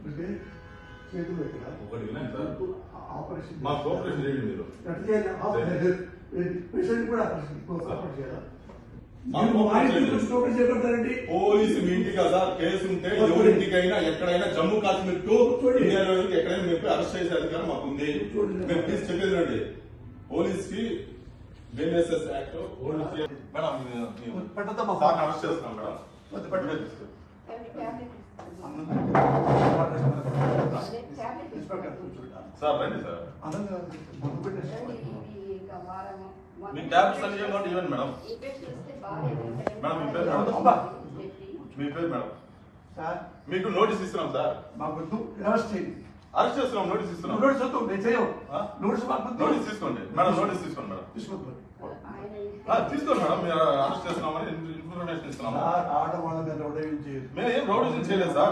అంటే చేతులు ఎక్కడ ఒకటి వినండి సార్, ఆపరేషన్ మా కోఆపరేషన్ చేయండి మీరు. పేషెంట్ కూడా ఆపరేషన్ చేయాలా? పోలీసు మీ ఇంటికి కదా కేసు ఉంటే ఎవరింటికైనా ఎక్కడైనా జమ్మూ కాశ్మీర్ టు ఇండియాలో ఎక్కడైనా మేము అరెస్ట్ చేసే అధికారం మాకు ఉంది. మేము ప్లీజ్ చెప్పేది రండి, పోలీస్ కి బిఎన్ఎస్ఎస్ యాక్ట్ మేడం అరెస్ట్ చేస్తున్నాం మేడం. సార్ రండి సార్, మీ ట్యాబ్లెట్స్ అన్ని ఇవ్వండి మేడం. మేడం మీ పేరు మేడం, మీ పేరు మేడం. మీకు నోటీస్ ఇస్తున్నాం సార్, అరెస్ట్ చేస్తున్నాం, నోటీస్ ఇస్తున్నాం. నోటీస్ తీసుకోండి మేడం, నోటీస్ తీసుకోండి మేడం, తీసుకోండి మేడం. మీరు అరెస్ట్ చేస్తున్నామని ఇన్ఫర్మేషన్ ఇస్తున్నాము. ఆట వాళ్ళ మీద మేము ఏం రౌడీజం చేయలేదు సార్.